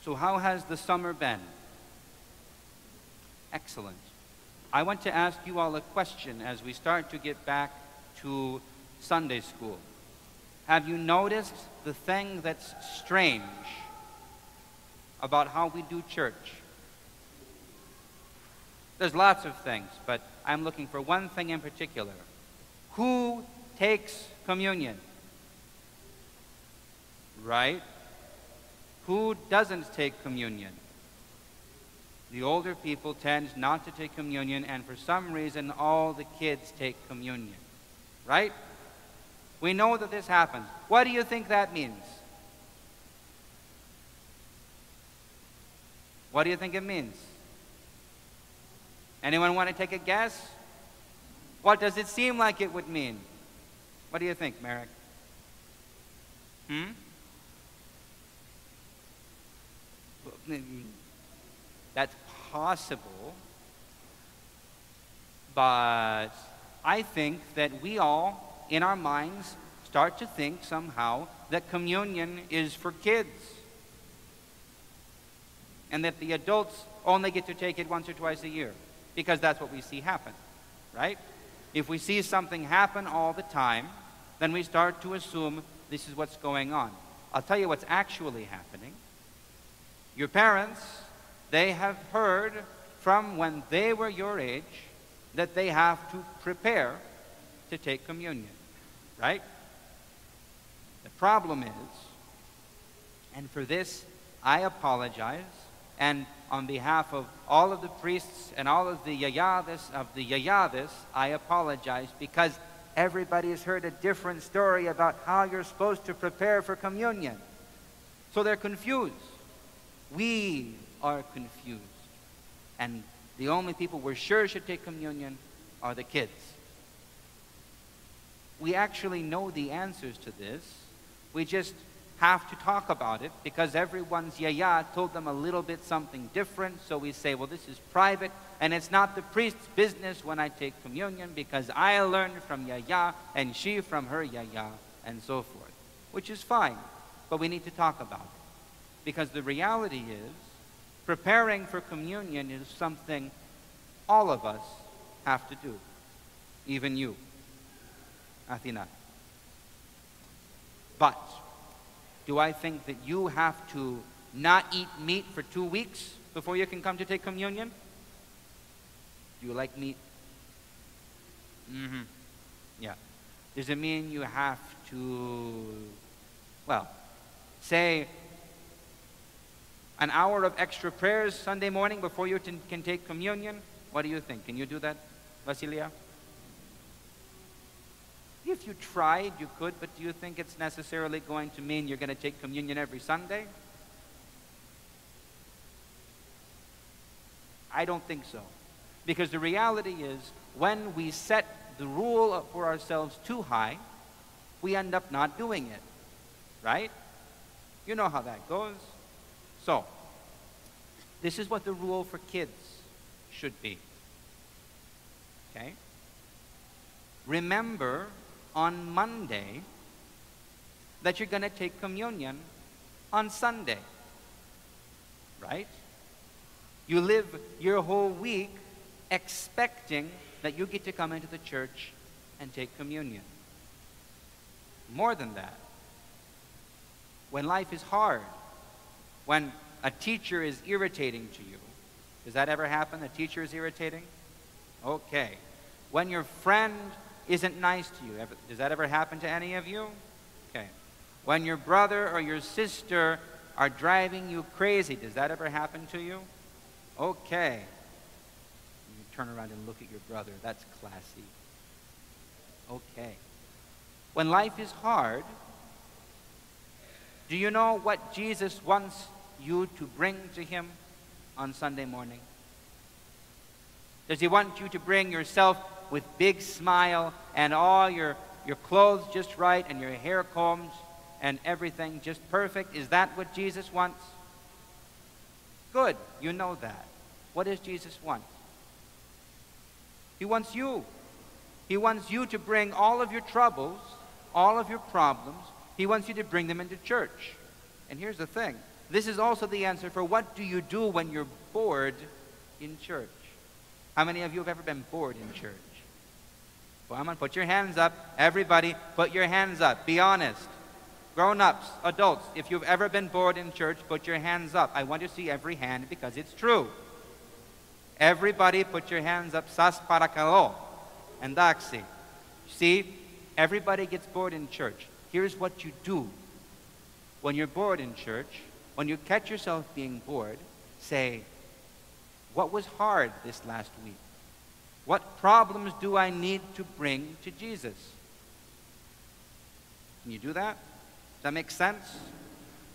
So how has the summer been? Excellent. I want to ask you all a question as we start to get back to Sunday school. Have you noticed the thing that's strange about how we do church? There's lots of things, but I'm looking for one thing in particular. Who takes communion? Right? Who doesn't take communion? The older people tend not to take communion, and for some reason, all the kids take communion. Right? We know that this happens. What do you think that means? What do you think it means? Anyone want to take a guess? What does it seem like it would mean? What do you think, Merrick? That's possible, but I think that we all, in our minds, start to think somehow that communion is for kids, and that the adults only get to take it once or twice a year, because that's what we see happen, right? If we see something happen all the time, then we start to assume this is what's going on. I'll tell you what's actually happening. Your parents, they have heard from when they were your age that they have to prepare to take communion, right? The problem is, and for this I apologize, and on behalf of all of the priests and all of the yayades, I apologize, because everybody has heard a different story about how you're supposed to prepare for communion. So they're confused. We are confused. And the only people we're sure should take communion are the kids. We actually know the answers to this. We just have to talk about it because everyone's yaya told them a little bit something different. So we say, well, this is private, and it's not the priest's business when I take communion because I learned from yaya and she from her yaya and so forth, which is fine, but we need to talk about it. Because the reality is, preparing for communion is something all of us have to do. Even you, Athena. But do I think that you have to not eat meat for 2 weeks before you can come to take communion? Do you like meat? Yeah. Does it mean you have to, well, say an hour of extra prayers Sunday morning before you can take communion? What do you think? Can you do that, Vasilia? If you tried, you could, but do you think it's necessarily going to mean you're going to take communion every Sunday? I don't think so. Because the reality is, when we set the rule for ourselves too high, we end up not doing it. Right? You know how that goes. So, this is what the rule for kids should be. Okay? Remember on Monday that you're going to take communion on Sunday. Right? You live your whole week expecting that you get to come into the church and take communion. More than that, when life is hard, when a teacher is irritating to you, does that ever happen? A teacher is irritating? Okay. When your friend isn't nice to you, does that ever happen to any of you? Okay. When your brother or your sister are driving you crazy, does that ever happen to you? Okay. You turn around and look at your brother. That's classy. Okay. When life is hard, do you know what Jesus wants you to bring to him on Sunday morning? Does he want you to bring yourself with big smile and all your clothes just right and your hair combed and everything just perfect? Is that what Jesus wants? Good, you know that. What does Jesus want? He wants you. He wants you to bring all of your troubles, all of your problems. He wants you to bring them into church. And here's the thing. This is also the answer for what do you do when you're bored in church. How many of you have ever been bored in church? Well, come on, put your hands up. Everybody, put your hands up. Be honest. Grown-ups, adults, if you've ever been bored in church, put your hands up. I want to see every hand because it's true. Everybody put your hands up. Sas parakalo. And daxi. See, everybody gets bored in church. Here's what you do. When you're bored in church, when you catch yourself being bored, say, what was hard this last week? What problems do I need to bring to Jesus? Can you do that? Does that make sense?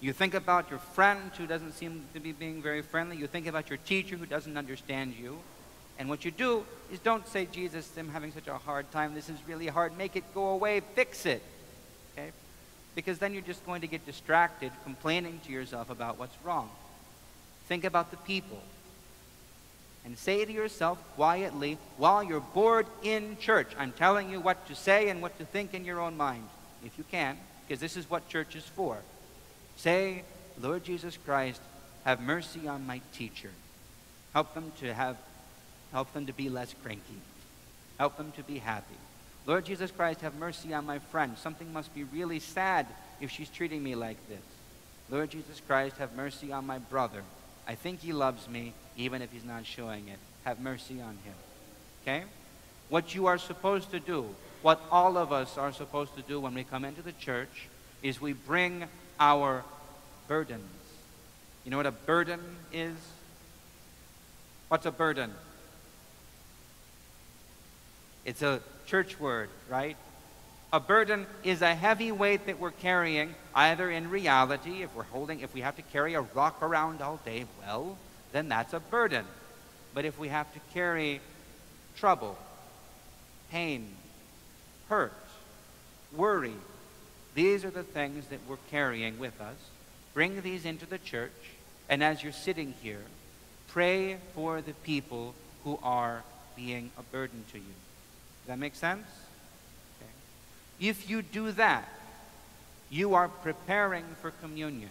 You think about your friend who doesn't seem to be being very friendly. You think about your teacher who doesn't understand you. And what you do is don't say, Jesus, I'm having such a hard time. This is really hard. Make it go away. Fix it. Okay? Because then you're just going to get distracted complaining to yourself about what's wrong. Think about the people. And say to yourself quietly while you're bored in church, I'm telling you what to say and what to think in your own mind, if you can, because this is what church is for. Say, Lord Jesus Christ, have mercy on my teacher. Help them to be less cranky. Help them to be happy. Lord Jesus Christ, have mercy on my friend. Something must be really sad if she's treating me like this. Lord Jesus Christ, have mercy on my brother. I think he loves me, even if he's not showing it. Have mercy on him. Okay? What you are supposed to do, what all of us are supposed to do when we come into the church, is we bring our burdens. You know what a burden is? What's a burden? It's a church word, right? A burden is a heavy weight that we're carrying, either in reality, if we have to carry a rock around all day, well, then that's a burden. But if we have to carry trouble, pain, hurt, worry, these are the things that we're carrying with us. Bring these into the church, and as you're sitting here, pray for the people who are being a burden to you. Does that make sense? If you do that, you are preparing for communion.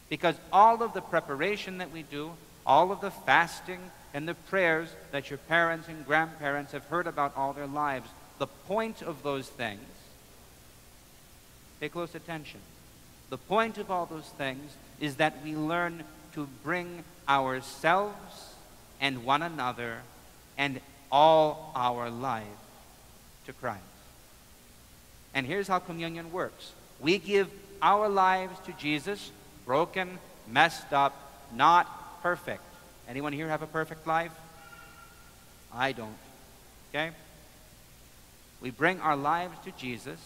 Because all of the preparation that we do, all of the fasting and the prayers that your parents and grandparents have heard about all their lives, the point of those things, pay close attention. The point of all those things is that we learn to bring ourselves and one another and all our life to Christ. And here's how communion works. We give our lives to Jesus, broken, messed up, not perfect. Anyone here have a perfect life? I don't. Okay? We bring our lives to Jesus,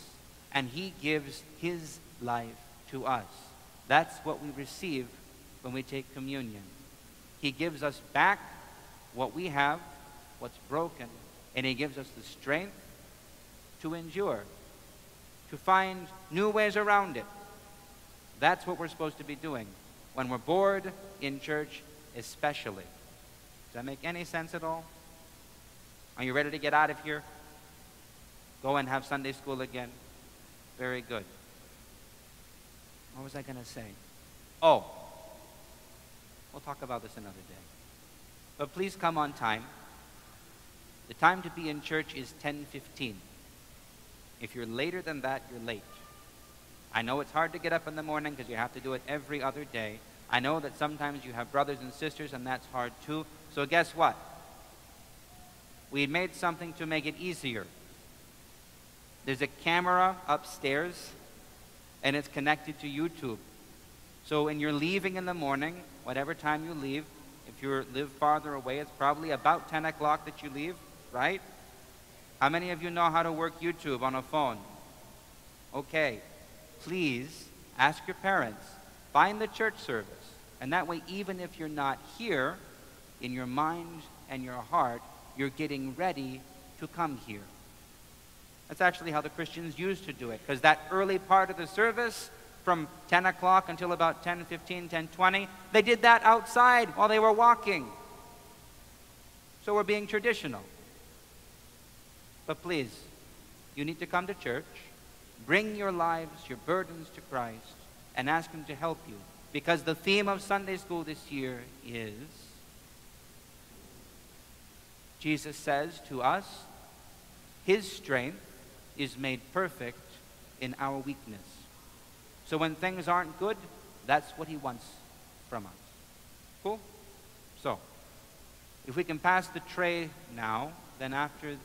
and he gives his life to us. That's what we receive when we take communion. He gives us back what we have, what's broken, and he gives us the strength to endure, to find new ways around it. That's what we're supposed to be doing when we're bored in church, especially. Does that make any sense at all? Are you ready to get out of here? Go and have Sunday school again? Very good. What was I going to say? Oh, we'll talk about this another day. But please come on time. The time to be in church is 10:15. If you're later than that, you're late. I know it's hard to get up in the morning because you have to do it every other day. I know that sometimes you have brothers and sisters and that's hard too. So guess what? We made something to make it easier. There's a camera upstairs and it's connected to YouTube. So when you're leaving in the morning, whatever time you leave, if you live farther away, it's probably about 10 o'clock that you leave, right? How many of you know how to work YouTube on a phone? Okay. Please ask your parents. Find the church service. And that way, even if you're not here, in your mind and your heart, you're getting ready to come here. That's actually how the Christians used to do it. Because that early part of the service, from 10 o'clock until about 10:15, 10:20, they did that outside while they were walking. So we're being traditional. But please, you need to come to church, bring your lives, your burdens to Christ, and ask him to help you. Because the theme of Sunday school this year is, Jesus says to us, His strength is made perfect in our weakness. So when things aren't good, that's what He wants from us. Cool? So, if we can pass the tray now, then after